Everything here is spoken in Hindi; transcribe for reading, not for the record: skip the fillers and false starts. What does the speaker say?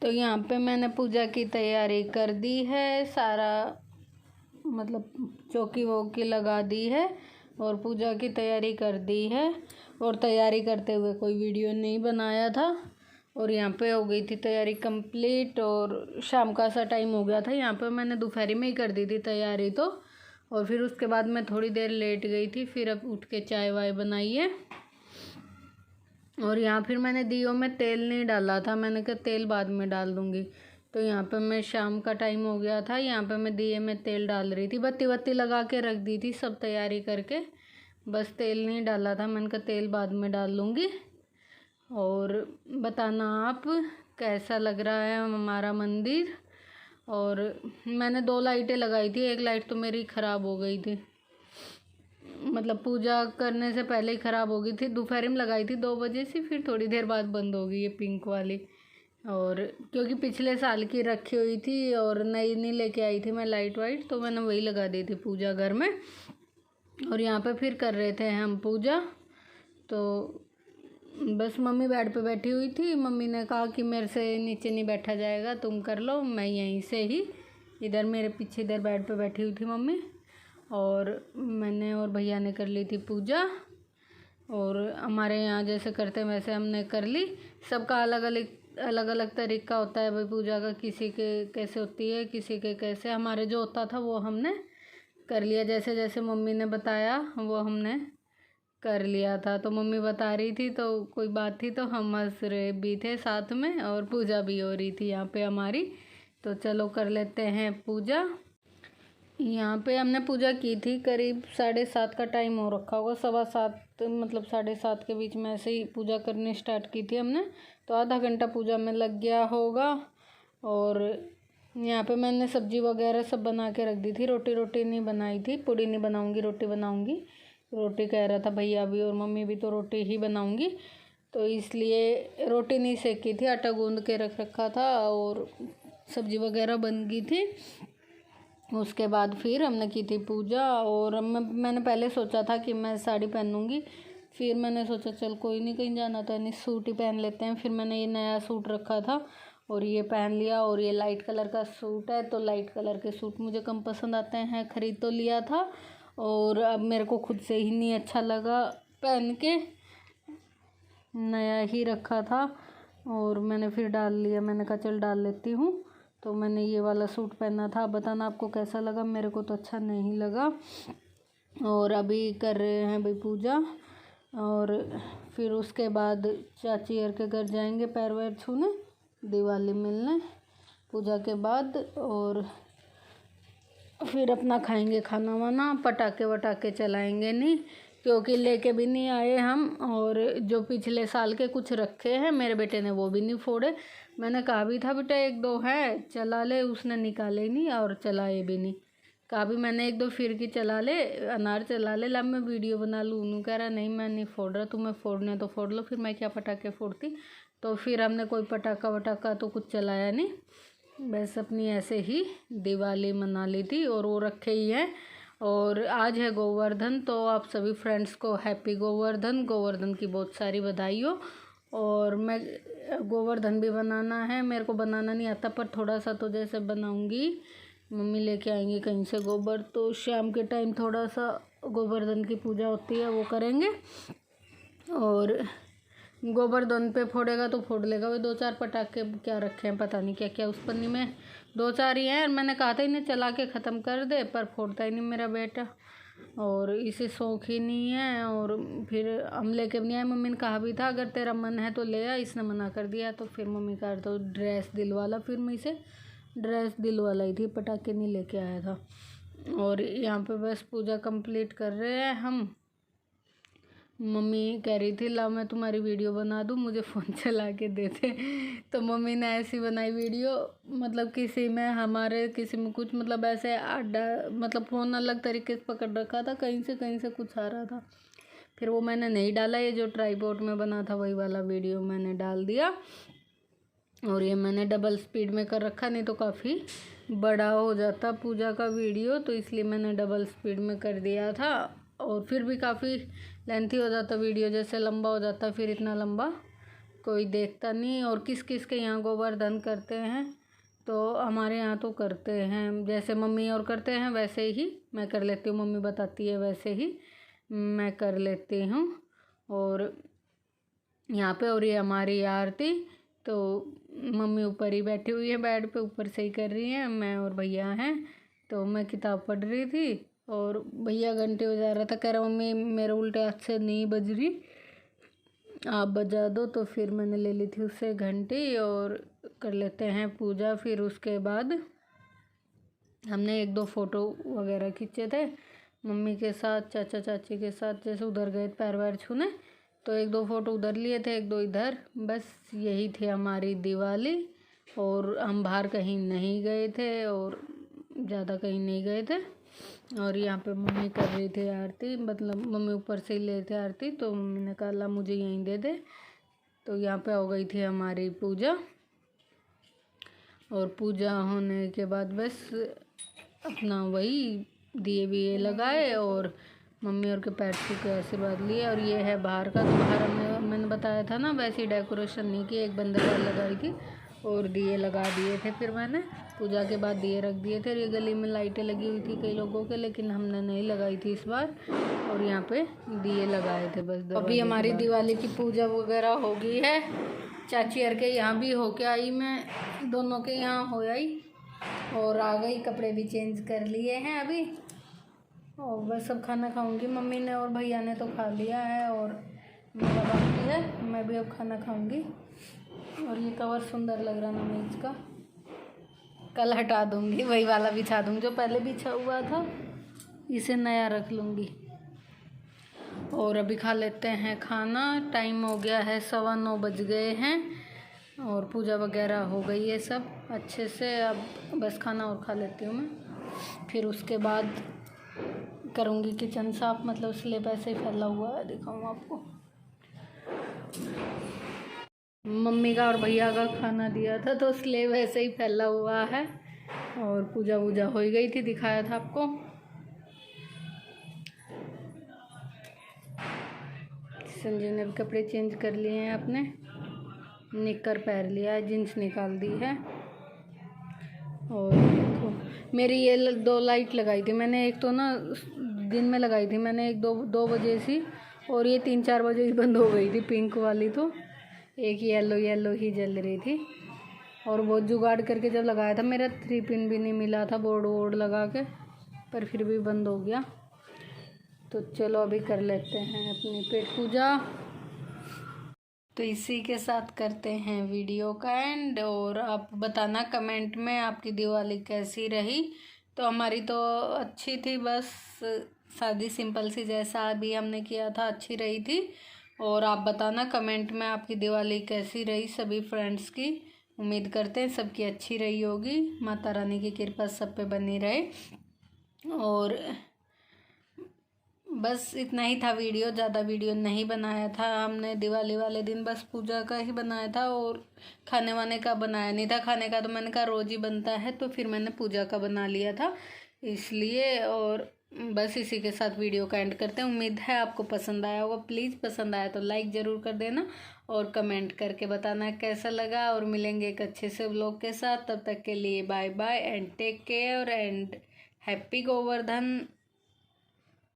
तो यहाँ पे मैंने पूजा की तैयारी कर दी है, सारा मतलब चौकी वोकी लगा दी है और पूजा की तैयारी कर दी है। और तैयारी करते हुए कोई वीडियो नहीं बनाया था। और यहाँ पे हो गई थी तैयारी कंप्लीट और शाम का सा टाइम हो गया था। यहाँ पे मैंने दोपहर में ही कर दी थी तैयारी तो। और फिर उसके बाद मैं थोड़ी देर लेट गई थी, फिर अब उठ के चाय वाय बनाई है। और यहाँ फिर मैंने दियों में तेल नहीं डाला था, मैंने कहा तेल बाद में डाल दूँगी। तो यहाँ पे मैं शाम का टाइम हो गया था, यहाँ पे मैं दिए में तेल डाल रही थी, बत्ती वत्ती लगा के रख दी थी सब तैयारी करके, बस तेल नहीं डाला था। मैंने कहा तेल बाद में डाल लूँगी। और बताना आप कैसा लग रहा है हमारा मंदिर। और मैंने 2 लाइटें लगाई थी, एक लाइट तो मेरी ख़राब हो गई थी, मतलब पूजा करने से पहले ही ख़राब हो गई थी। दोपहर में लगाई थी 2 बजे से, फिर थोड़ी देर बाद बंद हो गई ये पिंक वाली। और क्योंकि पिछले साल की रखी हुई थी और नई नहीं लेके आई थी मैं लाइट वाइट, तो मैंने वही लगा दी थी पूजा घर में। और यहाँ पे फिर कर रहे थे हम पूजा। तो बस मम्मी बेड पे बैठी हुई थी, मम्मी ने कहा कि मेरे से नीचे नहीं बैठा जाएगा, तुम कर लो, मैं यहीं से ही इधर मेरे पीछे इधर बेड पे बैठी हुई थी मम्मी। और मैंने और भैया ने कर ली थी पूजा। और हमारे यहाँ जैसे करते हैं वैसे हमने कर ली। सबका अलग अलग तरीका होता है भाई पूजा का, किसी के कैसे होती है, किसी के कैसे। हमारे जो होता था वो हमने कर लिया, जैसे जैसे मम्मी ने बताया वो हमने कर लिया था। तो मम्मी बता रही थी तो कोई बात थी तो हम हंस रहे भी थे साथ में, और पूजा भी हो रही थी यहाँ पे हमारी। तो चलो कर लेते हैं पूजा। यहाँ पे हमने पूजा की थी, करीब 7:30 का टाइम हो रखा होगा, 7:15 मतलब 7:30 के बीच में ऐसे ही पूजा करनी स्टार्ट की थी हमने। तो आधा घंटा पूजा में लग गया होगा। और यहाँ पे मैंने सब्जी वगैरह सब बना के रख दी थी। रोटी नहीं बनाई थी, पूड़ी नहीं बनाऊँगी, रोटी बनाऊँगी। रोटी कह रहा था भैया भी और मम्मी भी, तो रोटी ही बनाऊँगी। तो इसलिए रोटी नहीं सेकी थी, आटा गूँध के रख रखा था और सब्जी वगैरह बन गई थी। उसके बाद फिर हमने की थी पूजा। और मैंने पहले सोचा था कि मैं साड़ी पहनूंगी, फिर मैंने सोचा चल कोई नहीं, कहीं जाना तो नहीं, सूट ही पहन लेते हैं। फिर मैंने ये नया सूट रखा था और ये पहन लिया। और ये लाइट कलर का सूट है, तो लाइट कलर के सूट मुझे कम पसंद आते हैं, ख़रीद तो लिया था और अब मेरे को खुद से ही नहीं अच्छा लगा पहन के, नया ही रखा था और मैंने फिर डाल लिया। मैंने कहा चल डाल लेती हूँ। तो मैंने ये वाला सूट पहना था, बताना आपको कैसा लगा। मेरे को तो अच्छा नहीं लगा। और अभी कर रहे हैं भाई पूजा। और फिर उसके बाद चाची यार के घर जाएंगे पैर वैर छूने, दिवाली मिलने पूजा के बाद। और फिर अपना खाएंगे खाना वाना, पटाखे वटाखे चलाएंगे नहीं, क्योंकि लेके भी नहीं आए हम। और जो पिछले साल के कुछ रखे हैं मेरे बेटे ने वो भी नहीं फोड़े। मैंने कहा भी था बेटा 1-2 है चला ले, उसने निकाले नहीं और चलाए भी नहीं। कहा भी मैंने 1-2 फिर की चला ले, अनार चला ले, ला मैं वीडियो बना लूँ। उन्होंने कह रहा नहीं मैं नहीं फोड़ रहा, तुम्हें फोड़ने तो फोड़ लो, फिर मैं क्या पटाखे फोड़ती। तो फिर हमने कोई पटाखा वटाखा तो कुछ चलाया नहीं, बस अपनी ऐसे ही दिवाली मना ली थी। और वो रखे ही है। और आज है गोवर्धन, तो आप सभी फ्रेंड्स को हैप्पी गोवर्धन, गोवर्धन की बहुत सारी बधाई हो। और मैं गोवर्धन भी बनाना है, मेरे को बनाना नहीं आता पर थोड़ा सा तो जैसे बनाऊंगी। मम्मी लेके आएंगे कहीं से गोबर, तो शाम के टाइम थोड़ा सा गोवर्धन की पूजा होती है वो करेंगे। और गोवर्धन पे फोड़ेगा तो फोड़ लेगा वो 2-4 पटाखे, क्या रखे हैं पता नहीं क्या क्या उस पन्नी में, 2-4 ही हैं। मैंने कहा था इन्हें चला के ख़त्म कर दे, पर फोड़ता ही नहीं मेरा बेटा, और इसे शौक ही नहीं है। और फिर हम लेके भी नहीं आए। मम्मी ने कहा भी था अगर तेरा मन है तो ले आ, इसने मना कर दिया। तो फिर मम्मी का तो ड्रेस दिलवाला, फिर मैं इसे ड्रेस दिलवाला ही थी, पटाखे नहीं लेके आया था। और यहाँ पे बस पूजा कंप्लीट कर रहे हैं हम। मम्मी कह रही थी ला मैं तुम्हारी वीडियो बना दूँ, मुझे फ़ोन चला के दे दे। तो मम्मी ने ऐसी बनाई वीडियो, मतलब किसी में हमारे किसी में कुछ, मतलब ऐसे अड्डा, मतलब फ़ोन अलग तरीके से पकड़ रखा था, कहीं से कुछ आ रहा था। फिर वो मैंने नहीं डाला, ये जो ट्राईपॉड में बना था वही वाला वीडियो मैंने डाल दिया। और ये मैंने डबल स्पीड में कर रखा, नहीं तो काफ़ी बड़ा हो जाता पूजा का वीडियो, तो इसलिए मैंने डबल स्पीड में कर दिया था। और फिर भी काफ़ी लेंथी हो जाता वीडियो, जैसे लंबा हो जाता, फिर इतना लंबा कोई देखता नहीं। और किस किस के यहाँ गोवर्धन करते हैं, तो हमारे यहाँ तो करते हैं, जैसे मम्मी और करते हैं वैसे ही मैं कर लेती हूँ, मम्मी बताती है वैसे ही मैं कर लेती हूँ। और यहाँ पे और ये हमारी आरती, तो मम्मी ऊपर ही बैठी हुई है बेड पे, ऊपर से ही कर रही है, मैं और भैया हैं। तो मैं किताब पढ़ रही थी और भैया घंटे बजा रहा था, कह रहा मम्मी मेरे उल्टे हाथ से नहीं बज रही, आप बजा दो। तो फिर मैंने ले ली थी उससे घंटी और कर लेते हैं पूजा। फिर उसके बाद हमने 1-2 फ़ोटो वगैरह खींचे थे मम्मी के साथ, चाचा चाची के साथ, जैसे उधर गए पैर वैर छूने, तो 1-2 फ़ोटो उधर लिए थे, 1-2 इधर। बस यही थी हमारी दिवाली। और हम बाहर कहीं नहीं गए थे और ज़्यादा कहीं नहीं गए थे। और यहाँ पे मम्मी कर रही थी आरती, मतलब मम्मी ऊपर से ही ले थे आरती, तो मम्मी ने कहा ला मुझे यहीं दे दे। तो यहाँ पे हो गई थी हमारी पूजा। और पूजा होने के बाद बस अपना वही दिए विए लगाए और मम्मी और के पैर छू के आशीर्वाद लिए। और ये है बाहर का, तो बाहर मैंने बताया था ना वैसी डेकोरेशन नहीं की, एक बंदरगाह लगाई थी और दिए लगा दिए थे। फिर मैंने पूजा के बाद दिए रख दिए थे। और ये गली में लाइटें लगी हुई थी कई लोगों के, लेकिन हमने नहीं लगाई थी इस बार। और यहाँ पे दिए लगाए थे बस। अभी हमारी दिवाली की पूजा वगैरह हो गई है, चाची और के यहाँ भी होके आई, मैं दोनों के यहाँ हो आई और आ गई। कपड़े भी चेंज कर लिए हैं अभी, और बस अब खाना खाऊंगी। मम्मी ने और भैया ने तो खा लिया है और मेरा बाकी है, मैं भी अब खाना खाऊंगी। और ये कवर सुंदर लग रहा ना मेज का, कल हटा दूंगी, वही वाला बिछा दूंगी जो पहले बिछा हुआ था, इसे नया रख लूँगी। और अभी खा लेते हैं खाना। टाइम हो गया है 9:15 बज गए हैं और पूजा वगैरह हो गई है सब अच्छे से। अब बस खाना और खा लेती हूँ मैं, फिर उसके बाद करूँगी किचन साफ, मतलब स्लेब ऐसे ही फैला हुआ है, दिखाऊँ आपको। मम्मी का और भैया का खाना दिया था तो स्लेब ऐसे ही फैला हुआ है। और पूजा वूजा हो ही गई थी, दिखाया था आपको। संजय ने भी कपड़े चेंज कर लिए हैं अपने, निक्कर पहन लिया है, जीन्स निकाल दी है। और तो मेरी ये 2 लाइट लगाई थी मैंने, एक तो ना दिन में लगाई थी मैंने, एक 2 बजे से, और ये 3-4 बजे ही बंद हो गई थी पिंक वाली, तो एक येलो ही जल रही थी। और वो जुगाड़ करके जब लगाया था, मेरा 3 पिन भी नहीं मिला था बोर्ड वोर्ड लगा के, पर फिर भी बंद हो गया। तो चलो अभी कर लेते हैं अपनी पेट पूजा। तो इसी के साथ करते हैं वीडियो का एंड। और आप बताना कमेंट में आपकी दिवाली कैसी रही। तो हमारी तो अच्छी थी, बस सादी सिंपल सी जैसा अभी हमने किया था, अच्छी रही थी। और आप बताना कमेंट में आपकी दिवाली कैसी रही सभी फ्रेंड्स की। उम्मीद करते हैं सबकी अच्छी रही होगी, माता रानी की कृपा सब पे बनी रहे। और बस इतना ही था वीडियो, ज़्यादा वीडियो नहीं बनाया था हमने दिवाली वाले दिन, बस पूजा का ही बनाया था। और खाने वाने का बनाया नहीं था, खाने का तो मैंने कहा रोज़ ही बनता है, तो फिर मैंने पूजा का बना लिया था इसलिए। और बस इसी के साथ वीडियो का एंड करते हैं। उम्मीद है आपको पसंद आया होगा, प्लीज़ पसंद आया तो लाइक ज़रूर कर देना और कमेंट करके बताना कैसा लगा। और मिलेंगे एक अच्छे से व्लॉग के साथ, तब तक के लिए bye bye and take care and happy Govardhan.